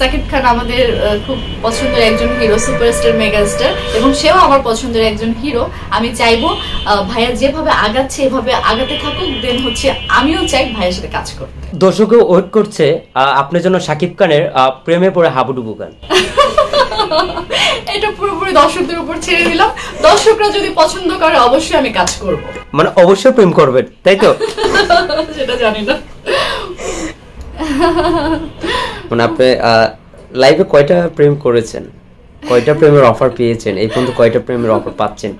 সাকিব খান আমাদের খুব পছন্দের একজন হিরো, সুপারস্টার, মেগাস্টার, এবং সেও আমার পছন্দের একজন হিরো। আমি চাইবো ভাইয়া যেভাবে আগাচ্ছে এভাবে আগাতে থাকুক, দেন হচ্ছে আমিও চাই ভাইয়ের সাথে কাজ করতে। দর্শকও ওয়েট করছে আপনার জন্য সাকিব খানের প্রেমে পড়ে হাবুডুবু গান। এটা পুরোপুরি দর্শকদের উপর ছেড়ে দিলাম, দর্শকরা যদি পছন্দ করে অবশ্যই আমি কাজ করব। মানে অবশ্যই প্রেম করবেন, তাই তো? সেটা জানি না। মানে আপনি লাইভে কয়টা প্রেম করেছেন, কয়টা প্রেমের অফার পেয়েছেন, এই পর্যন্ত কয়টা প্রেমের অফার পাচ্ছেন?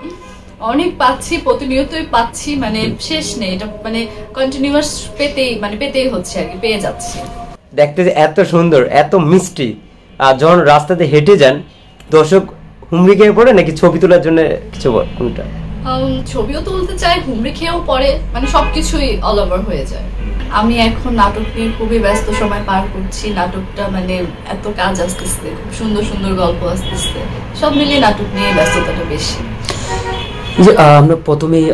অনেক পাচ্ছি, প্রতিনিয়তই পাচ্ছি, মানে শেষ নেই, এটা মানে কন্টিনিউয়াস পেতেই হচ্ছে আর কি, পেয়ে যাচ্ছি। দেখতে যে এত সুন্দর, এত মিষ্টি, আর যখন রাস্তাতে হেঁটে যান দর্শক হুমড়ি খেয়ে পড়ে নাকি ছবি তোলার জন্য কিছু কোনটা? ছবিও তুলতে চাই, হুমড়ি খেয়েও পড়ে, মানে সবকিছুই অল ওভার হয়ে যায়। আমি এখন নাটক নিয়ে খুবই ব্যস্ত সময় পার করছি। নাটকটা মানে এত কাজ আসতেছে, খুব সুন্দর সুন্দর গল্প আসতেছে, সব মিলিয়ে নাটক নিয়ে ব্যস্ততাটা বেশি। আমরা প্রথমেই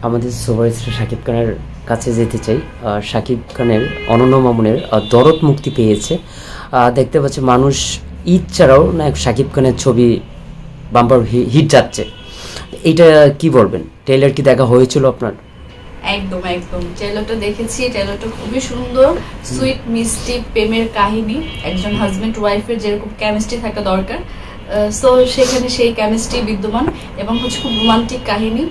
আমাদের সুপারস্টার শাকিব খানের কাছে যেতে চাই। শাকিব খানের অনন্য মামুনের দরদ মুক্তি পেয়েছে, দেখতে পাচ্ছি মানুষ ঈদ ছাড়াও নায়ক শাকিব খানের ছবি বাম্পার হিট যাচ্ছে, এইটা কি বলবেন? ট্রেলার কি দেখা হয়েছিল আপনার? একদম একদম, ট্রেলারটা দেখেছি। ট্রেলারটা খুবই সুন্দর, সুইট মিষ্টি প্রেমের কাহিনী, একজন হাজবেন্ড ওয়াইফের যেরকম কেমিস্ট্রি থাকা দরকার, সো সেখানে সেই কেমিস্ট্রি বিদ্যমান, এবং হচ্ছে খুব রোমান্টিক কাহিনী।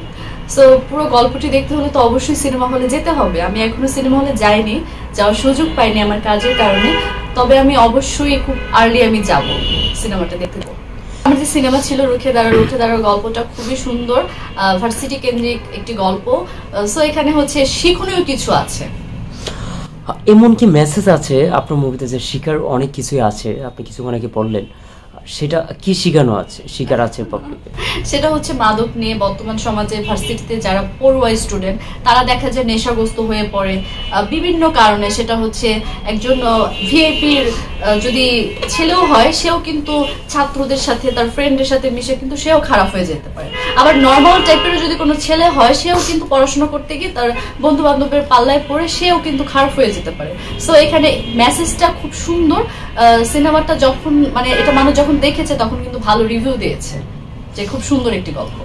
সো পুরো গল্পটি দেখতে হলে তো অবশ্যই সিনেমা হলে যেতে হবে। আমি এখনো সিনেমা হলে যাইনি, যাওয়ার সুযোগ পাইনি আমার কাজের কারণে, তবে আমি অবশ্যই খুব আর্লি আমি যাব সিনেমাটা দেখতে। আমার যে সিনেমা ছিল রুখে দাঁড়ার গল্পটা খুবই সুন্দর, ভার্সিটি কেন্দ্রিক একটি গল্প। সো এখানে হচ্ছে শিক্ষণীয় কিছু আছে, এমন কি মেসেজ আছে আপনার মুভিতে যে শিকার অনেক কিছুই আছে, আপনি কিছুক্ষণ আগে বললেন, সেটা কি শিখানো আছে, শিকার আছে পাবলিকে? সেটা হচ্ছে মাদক নিয়ে বর্তমান সমাজে ভার্সিটিতে যারা পড়ুয়া স্টুডেন্ট তারা দেখা যায় নেশাগ্রস্ত হয়ে পড়ে বিভিন্ন কারণে। সেটা হচ্ছে একজন ভিআইপির যদি ছেলেও হয়, সেও কিন্তু ছাত্রদের সাথে তার ফ্রেন্ডের সাথে মিশে কিন্তু সেও খারাপ হয়ে যেতে পারে। আবার নর্মাল টাইপের যদি কোনো ছেলে হয়, সেও কিন্তু পড়াশোনা করতে গিয়ে তার বন্ধু বান্ধবের পাল্লায় পড়ে সেও কিন্তু খারাপ হয়ে যেতে পারে। সো এখানে মেসেজটা খুব সুন্দর। সিনেমাটা যখন মানে এটা মানুষ যখন দেখেছে তখন কিন্তু ভালো রিভিউ দিয়েছে যে খুব সুন্দর একটি গল্প।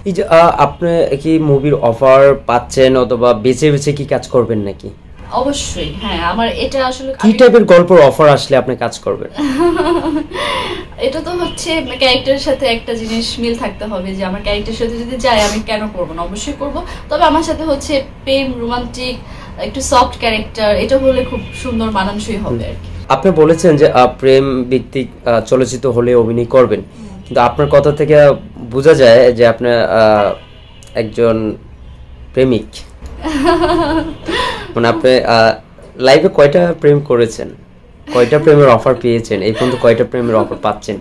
এই যে আপনি কি মুভির অফার পাচ্ছেন অথবা বেছে বেছে কি কাজ করবেন নাকি? অবশ্যই হ্যাঁ, আমার এটা আসলে কি টাইপের গল্পের অফার আসলে আপনি কাজ করবেন? এটা তো হচ্ছে ক্যারেক্টারের সাথে একটা জিনিস মিল থাকতে হবে, যে আমার ক্যারেক্টারের সাথে যদি যায় আমি কেন করব না, অবশ্যই করব। তবে আমার সাথে হচ্ছে প্রেম, রোমান্টিক, একটু সফট ক্যারেক্টার, এটা হলে খুব সুন্দর মানানসই হবে আর কি। আপনি বলেছেন যে প্রেম ভিত্তিক চলচ্চিত্র হলে অভিনয় করবেন, কিন্তু আপনার কথা থেকে বোঝা যায় যে আপনি একজন প্রেমিক। মানে আপনি লাইফে কয়টা প্রেম করেছেন, কয়টা প্রেমের অফার পেয়েছেন, এই পর্যন্ত কয়টা প্রেমের অফার পাচ্ছেন?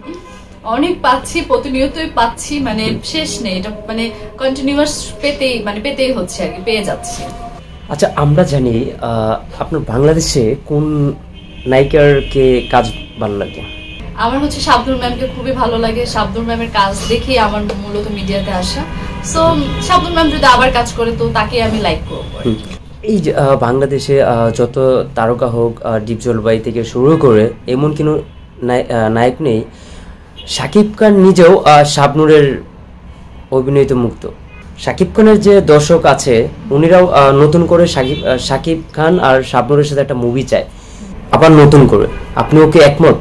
অনেক পাচ্ছি, প্রতিনিয়তই পাচ্ছি, মানে শেষ নেই, এটা মানে কন্টিনিউয়াস পেতেই হচ্ছে আর কি, পেয়ে যাচ্ছি। আচ্ছা, আমরা জানি আপনার বাংলাদেশে কোন নায়িকারকে কাজ ভালো লাগে? আমার হচ্ছে শাবনূর ম্যামকে খুবই ভালো লাগে। শাবনূর ম্যামের কাজ দেখেই আমার মূলত মিডিয়াতে আসা। সো শাবনূর ম্যাম যদি আবার কাজ করে তো তাকে আমি লাইক করব। এই যে বাংলাদেশে যত তারকা হোক, ডিপজল ভাই থেকে শুরু করে এমন কোনো নায়ক নেই, শাকিব খান নিজেও শাবনূরের অভিনয়িত মুক্ত। শাকিব খানের যে দর্শক আছে উনিরাও নতুন করে শাকিব খান আর শাবনূরের সাথে একটা মুভি চায় আবার নতুন করে। আপনি ওকে একমত?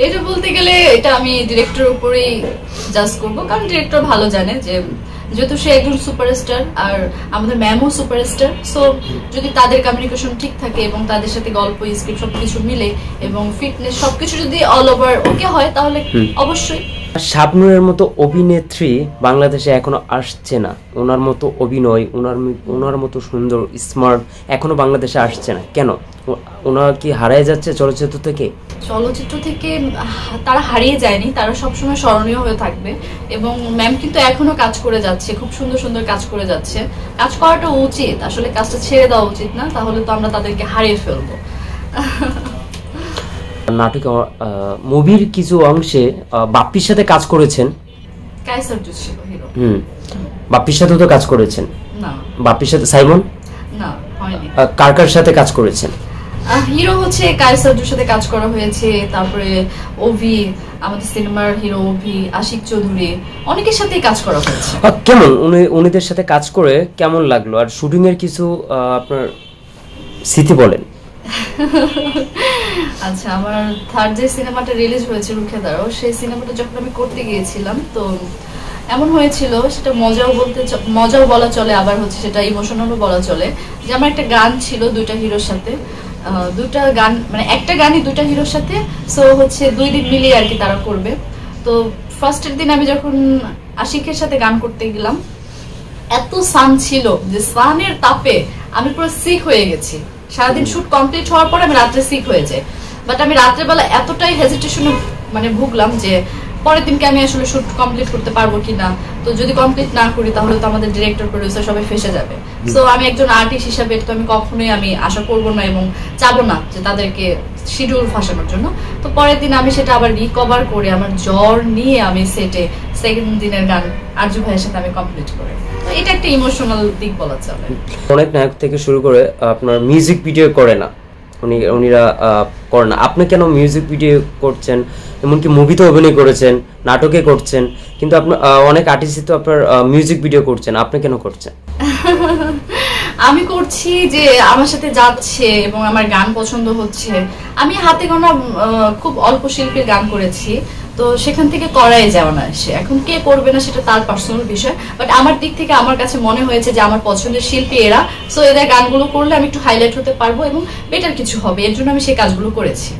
এটা বলতে গেলে এটা আমি ডিরেক্টরের উপরেই জাজ করবো, কারণ ডিরেক্টর ভালো জানে যে যেহেতু সে একজন সুপারস্টার আর আমাদের ম্যামও সুপারস্টার। সো যদি তাদের কমিউনিকেশন ঠিক থাকে এবং তাদের সাথে গল্প, স্ক্রিপ্ট সবকিছু মিলে এবং ফিটনেস সবকিছু যদি অল ওভার ওকে হয় তাহলে অবশ্যই। শাবনূরের মতো অভিনেত্রী বাংলাদেশে এখনো আসছে না, ওনার মতো অভিনয়, ওনার মতো সুন্দর স্মার্ট এখনো বাংলাদেশে আসছে না কেন? ওনার কি হারিয়ে যাচ্ছে চলচ্চিত্র থেকে? চলচ্চিত্র থেকে তারা হারিয়ে যায়নি, তারা সবসময় স্মরণীয় হয়ে থাকবে। এবং ম্যাম কিন্তু এখনো কাজ করে যাচ্ছে, খুব সুন্দর সুন্দর কাজ করে যাচ্ছে। কাজ করাটা উচিত, আসলে কাজটা ছেড়ে দেওয়া উচিত না, তাহলে তো আমরা তাদেরকে হারিয়ে ফেলবো। নাটক মুভির কিছু অংশে বাপ্পির সাথে কাজ করেছেন। কায়সার জোস ছিল হিরো। বাপ্পির সাথে তো কাজ করেছেন? না। বাপ্পির সাথে সাইমন? না, হয়নি। কার সাথে কাজ করেছেন? হিরো হচ্ছে কায়সারুর সাথে কাজ করা হয়েছে, তারপরে ওভি, আমাদের সিনেমার হিরো ওভি, আশিক চৌধুরী, অনেকের সাথেই কাজ করা হয়েছে। কেমন উনিদের সাথে কাজ করে কেমন লাগলো, আর শুটিং এর কিছু আপনার স্মৃতি বলেন। আচ্ছা, আমার থার্ড যে সিনেমাটা রিলিজ হয়েছে রুখে দাঁড়াও, সেই সিনেমাটা যখন আমি করতে গিয়েছিলাম, তো এমন হয়েছিল, সেটা মজাও বলা চলে, আবার হচ্ছে সেটা ইমোশনালও বলা চলে, যে আমার একটা গান ছিল দুইটা হিরোর সাথে, দুইটা গান মানে একটা গানই দুইটা হিরোর সাথে, সো হচ্ছে 2 দিন মিলিয়ে আর কি তারা করবে। তো ফার্স্টের দিন আমি যখন আশিকের সাথে গান করতে গেলাম, এত সান ছিল যে সানের তাপে আমি পুরো সিক হয়ে গেছি। সারাদিন শুট কমপ্লিট হওয়ার পর আমি রাত্রে সিক হয়ে যাই, বাট আমি রাত্রেবেলা এতটাই হেজিটেশনে মানে ভুগলাম যে পরের দিনকে আমি আসলে শুট কমপ্লিট করতে পারবো কিনা, তো যদি কমপ্লিট না করি তাহলে তো আমাদের ডিরেক্টর প্রডিউসার সবাই ফেসে যাবে। সো আমি একজন আর্টিস্ট হিসাবে তো আমি কখনোই আমি আশা করবো না এবং চাবো না যে তাদেরকে শিডিউল ফাঁসানোর জন্য। তো পরের দিন আমি সেটা আবার রিকভার করে আমার জ্বর নিয়ে আমি সেটে সেকেন্ড দিনের গান আরজু ভাইয়ের সাথে আমি কমপ্লিট করি। তো এটা একটা ইমোশনাল দিক বলা চলে। অনেক নায়ক থেকে শুরু করে আপনার মিউজিক ভিডিও করে না, উনিরা করে না, আপনি কেন মিউজিক ভিডিও করছেন, এমনকি মুভিতে অভিনয় করেছেন, নাটকে করছেন, কিন্তু আপনার অনেক আর্টিস্ট তো আপনার মিউজিক ভিডিও করছেন, আপনি কেন করছেন? আমি করছি যে আমার সাথে যাচ্ছে এবং আমার গান পছন্দ হচ্ছে। আমি হাতে গোনা খুব অল্প শিল্পীর গান করেছি, তো সেখান থেকে করাই যাওয়া না সে, এখন কে করবে না সেটা তার পার্সোনাল বিষয়, বাট আমার দিক থেকে আমার কাছে মনে হয়েছে যে আমার পছন্দের শিল্পী এরা, সো এদের গানগুলো করলে আমি একটু হাইলাইট হতে পারবো এবং বেটার কিছু হবে, এর জন্য আমি সেই কাজগুলো করেছি।